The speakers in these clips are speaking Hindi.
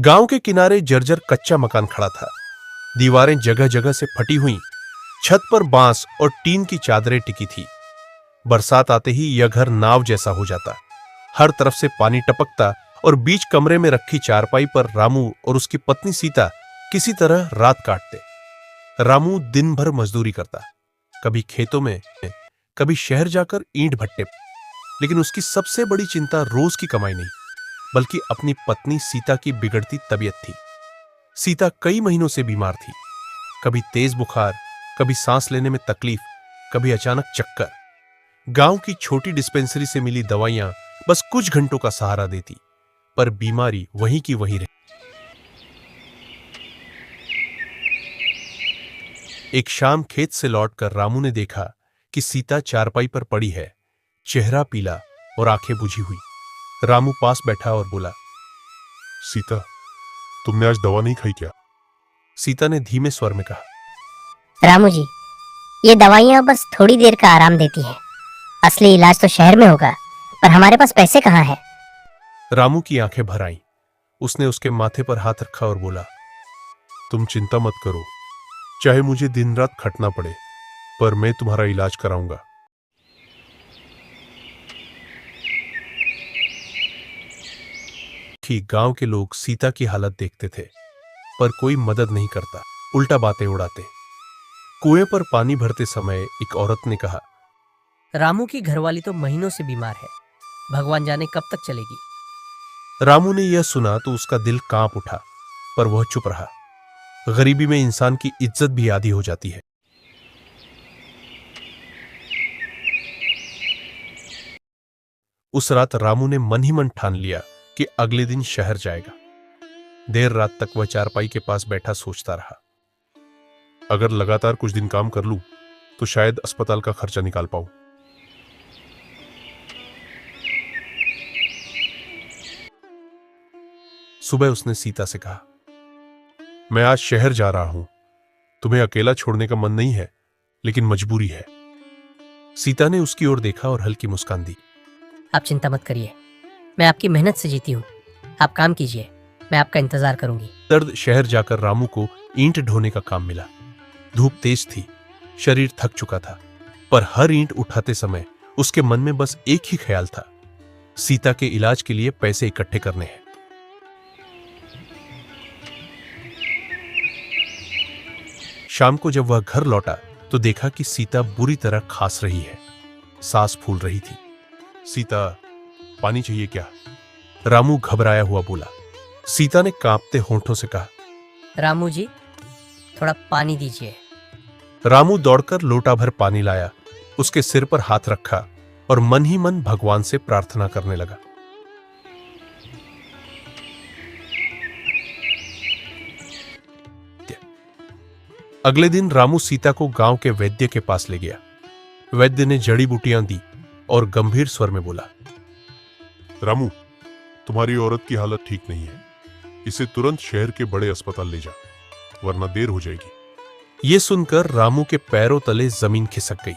गांव के किनारे जर्जर कच्चा मकान खड़ा था। दीवारें जगह जगह से फटी हुई, छत पर बांस और टीन की चादरें टिकी थी। बरसात आते ही यह घर नाव जैसा हो जाता। हर तरफ से पानी टपकता और बीच कमरे में रखी चारपाई पर रामू और उसकी पत्नी सीता किसी तरह रात काटते। रामू दिन भर मजदूरी करता, कभी खेतों में, कभी शहर जाकर ईंट भट्टे, लेकिन उसकी सबसे बड़ी चिंता रोज की कमाई नहीं, बल्कि अपनी पत्नी सीता की बिगड़ती तबीयत थी। सीता कई महीनों से बीमार थी, कभी तेज बुखार, कभी सांस लेने में तकलीफ, कभी अचानक चक्कर। गांव की छोटी डिस्पेंसरी से मिली दवाइयां बस कुछ घंटों का सहारा देती, पर बीमारी वहीं की वहीं रही। एक शाम खेत से लौटकर रामू ने देखा कि सीता चारपाई पर पड़ी है, चेहरा पीला और आंखें बुझी हुई। रामू पास बैठा और बोला, सीता, तुमने आज दवा नहीं खाई क्या? सीता ने धीमे स्वर में कहा, रामू जी, ये दवाइयाँ बस थोड़ी देर का आराम देती हैं। असली इलाज तो शहर में होगा, पर हमारे पास पैसे कहाँ हैं? रामू की आंखें भर आईं। उसने उसके माथे पर हाथ रखा और बोला, तुम चिंता मत करो, चाहे मुझे दिन रात खटना पड़े, पर मैं तुम्हारा इलाज कराऊंगा। कि गांव के लोग सीता की हालत देखते थे, पर कोई मदद नहीं करता, उल्टा बातें उड़ाते। कुएं पर पानी भरते समय एक औरत ने कहा, रामू की घरवाली तो महीनों से बीमार है, भगवान जाने कब तक चलेगी। रामू ने यह सुना तो उसका दिल कांप उठा, पर वह चुप रहा। गरीबी में इंसान की इज्जत भी आधी हो जाती है। उस रात रामू ने मन ही मन ठान लिया कि अगले दिन शहर जाएगा। देर रात तक वह चारपाई के पास बैठा सोचता रहा। अगर लगातार कुछ दिन काम कर लूं, तो शायद अस्पताल का खर्चा निकाल पाऊं। सुबह उसने सीता से कहा, मैं आज शहर जा रहा हूं, तुम्हें अकेला छोड़ने का मन नहीं है, लेकिन मजबूरी है। सीता ने उसकी ओर देखा और हल्की मुस्कान दी। आप चिंता मत करिए, मैं आपकी मेहनत से जीती हूँ। आप काम कीजिए, मैं आपका इंतजार करूंगी। दर्द शहर जाकर रामू को ईंट ढोने का काम मिला। धूप तेज थी, शरीर थक चुका था, पर हर ईंट उठाते समय उसके मन में बस एक ही ख्याल था, सीता के इलाज के लिए पैसे इकट्ठे करने हैं। शाम को जब वह घर लौटा तो देखा कि सीता बुरी तरह खांस रही है, सांस फूल रही थी। सीता, पानी चाहिए क्या? रामू घबराया हुआ बोला। सीता ने कांपते होंठों से कहा, रामू जी, थोड़ा पानी दीजिए। रामू दौड़कर लोटा भर पानी लाया, उसके सिर पर हाथ रखा और मन ही मन भगवान से प्रार्थना करने लगा। अगले दिन रामू सीता को गांव के वैद्य के पास ले गया। वैद्य ने जड़ी बूटियां दी और गंभीर स्वर में बोला, रामू, तुम्हारी औरत की हालत ठीक नहीं है, इसे तुरंत शहर के बड़े अस्पताल ले जा, वरना देर हो जाएगी। यह सुनकर रामू के पैरों तले जमीन खिसक गई।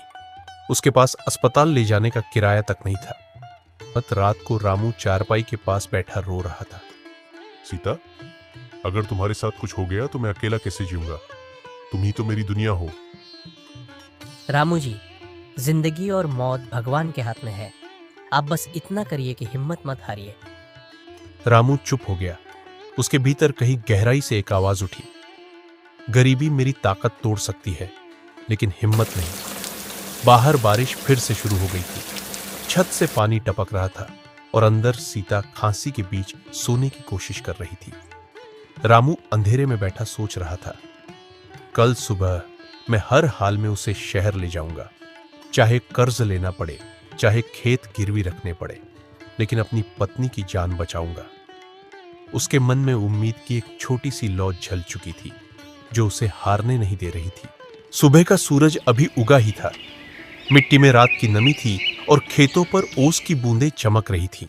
उसके पास अस्पताल ले जाने का किराया तक नहीं था। रात को रामू चारपाई के पास बैठा रो रहा था। सीता, अगर तुम्हारे साथ कुछ हो गया तो मैं अकेला कैसे जीऊंगा? तुम ही तो मेरी दुनिया हो। रामू जी, जिंदगी और मौत भगवान के हाथ में है। आप बस इतना करिए कि हिम्मत मत हारिए। रामू चुप हो गया। उसके भीतर कहीं गहराई से एक आवाज उठी, गरीबी मेरी ताकत तोड़ सकती है, लेकिन हिम्मत नहीं। बाहर बारिश फिर से शुरू हो गई थी। छत से पानी टपक रहा था और अंदर सीता खांसी के बीच सोने की कोशिश कर रही थी। रामू अंधेरे में बैठा सोच रहा था, कल सुबह मैं हर हाल में उसे शहर ले जाऊंगा, चाहे कर्ज लेना पड़े, चाहे खेत गिरवी रखने पड़े, लेकिन अपनी पत्नी की जान बचाऊंगा। उसके मन में उम्मीद की एक छोटी सी लौ जल चुकी थी, जो उसे हारने नहीं दे रही थी। सुबह का सूरज अभी उगा ही था। मिट्टी में रात की नमी थी और खेतों पर ओस की बूंदें चमक रही थी।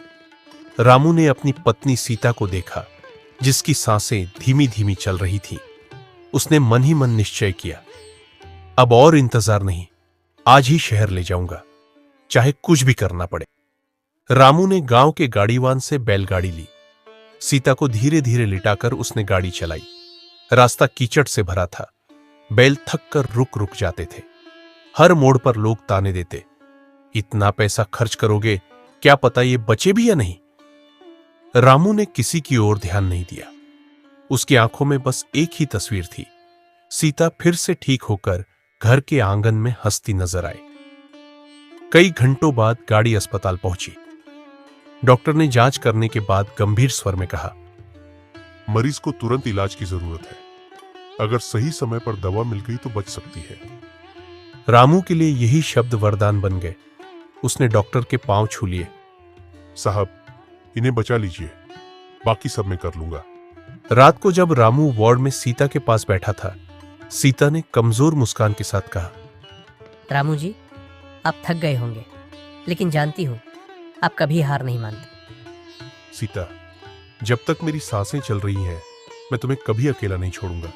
रामू ने अपनी पत्नी सीता को देखा, जिसकी सांसें धीमी धीमी चल रही थीं। उसने मन ही मन निश्चय किया, अब और इंतजार नहीं, आज ही शहर ले जाऊंगा, चाहे कुछ भी करना पड़े। रामू ने गांव के गाड़ीवान से बैलगाड़ी ली। सीता को धीरे धीरे लिटाकर उसने गाड़ी चलाई। रास्ता कीचड़ से भरा था। बैल थक कर रुक रुक जाते थे। हर मोड़ पर लोग ताने देते, इतना पैसा खर्च करोगे, क्या पता ये बचे भी या नहीं। रामू ने किसी की ओर ध्यान नहीं दिया। उसकी आंखों में बस एक ही तस्वीर थी, सीता फिर से ठीक होकर घर के आंगन में हंसती नजर आए। कई घंटों बाद गाड़ी अस्पताल पहुंची। डॉक्टर ने जांच करने के बाद गंभीर स्वर में कहा, मरीज को तुरंत इलाज की जरूरत है। अगर सही समय पर दवा मिल गई तो बच सकती है। रामू के लिए यही शब्द वरदान बन गए। उसने डॉक्टर के पांव छू लिए। साहब, इन्हें बचा लीजिए, बाकी सब मैं कर लूंगा। रात को जब रामू वार्ड में सीता के पास बैठा था, सीता ने कमजोर मुस्कान के साथ कहा, रामू जी, आप थक गए होंगे, लेकिन जानती हूँ आप कभी हार नहीं मानते। सीता, जब तक मेरी सांसें चल रही हैं, मैं तुम्हें कभी अकेला नहीं छोड़ूंगा।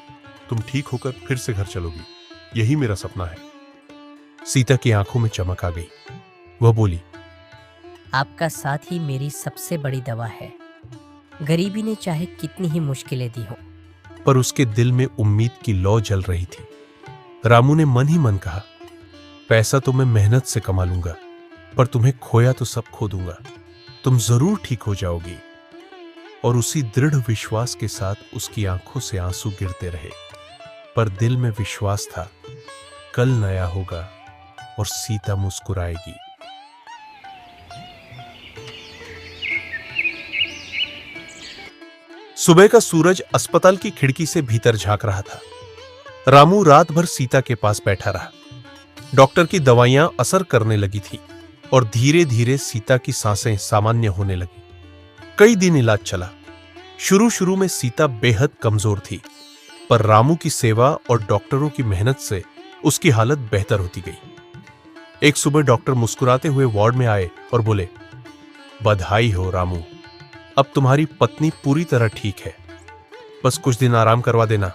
तुम ठीक होकर फिर से घर चलोगी, यही मेरा सपना है। सीता की आंखों में चमक आ गई। वह बोली, आपका साथ ही मेरी सबसे बड़ी दवा है। गरीबी ने चाहे कितनी ही मुश्किलें दी हो। पर उसके दिल में उम्मीद की लौ जल रही थी। रामू ने मन ही मन कहा, पैसा तो मैं मेहनत से कमा लूंगा, पर तुम्हें खोया तो सब खो दूंगा। तुम जरूर ठीक हो जाओगी। और उसी दृढ़ विश्वास के साथ उसकी आंखों से आंसू गिरते रहे, पर दिल में विश्वास था, कल नया होगा और सीता मुस्कुराएगी। सुबह का सूरज अस्पताल की खिड़की से भीतर झांक रहा था। रामू रात भर सीता के पास बैठा रहा। डॉक्टर की दवाइयां असर करने लगी थी और धीरे धीरे सीता की सांसें सामान्य होने लगी। कई दिन इलाज चला। शुरू शुरू में सीता बेहद कमजोर थी, पर रामू की सेवा और डॉक्टरों की मेहनत से उसकी हालत बेहतर होती गई। एक सुबह डॉक्टर मुस्कुराते हुए वार्ड में आए और बोले, बधाई हो रामू, अब तुम्हारी पत्नी पूरी तरह ठीक है, बस कुछ दिन आराम करवा देना।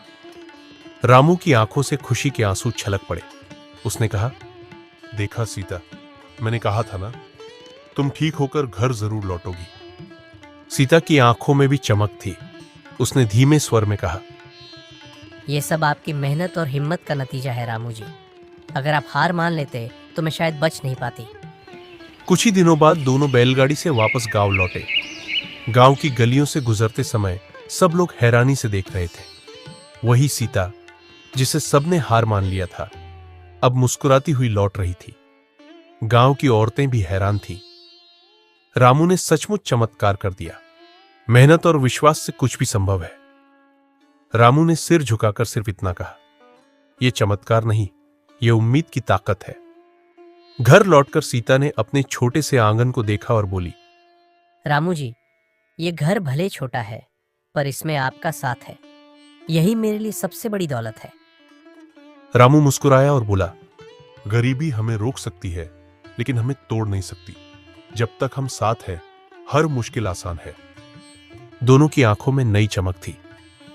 रामू की आंखों से खुशी के आंसू छलक पड़े। उसने कहा, देखा सीता, मैंने कहा था ना, तुम ठीक होकर घर जरूर लौटोगी। सीता की आंखों में भी चमक थी। उसने धीमे स्वर में कहा, ये सब आपकी मेहनत और हिम्मत का नतीजा है रामू जी। अगर आप हार मान लेते तो मैं शायद बच नहीं पाती। कुछ ही दिनों बाद दोनों बैलगाड़ी से वापस गांव लौटे। गांव की गलियों से गुजरते समय सब लोग हैरानी से देख रहे थे। वही सीता जिसे सबने हार मान लिया था, अब मुस्कुराती हुई लौट रही थी। गांव की औरतें भी हैरान थीं। रामू ने सचमुच चमत्कार कर दिया। मेहनत और विश्वास से कुछ भी संभव है। रामू ने सिर झुकाकर सिर्फ इतना कहा, यह चमत्कार नहीं, यह उम्मीद की ताकत है। घर लौटकर सीता ने अपने छोटे से आंगन को देखा और बोली, रामू जी, ये घर भले छोटा है, पर इसमें आपका साथ है। यही मेरे लिए सबसे बड़ी दौलत है। रामू मुस्कुराया और बोला, गरीबी हमें रोक सकती है, लेकिन हमें तोड़ नहीं सकती। जब तक हम साथ हैं, हर मुश्किल आसान है। दोनों की आंखों में नई चमक थी।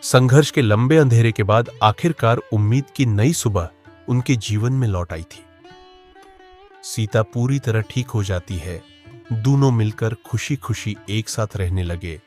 संघर्ष के लंबे अंधेरे के बाद आखिरकार उम्मीद की नई सुबह उनके जीवन में लौट आई थी। सीता पूरी तरह ठीक हो जाती है। दोनों मिलकर खुशी खुशी एक साथ रहने लगे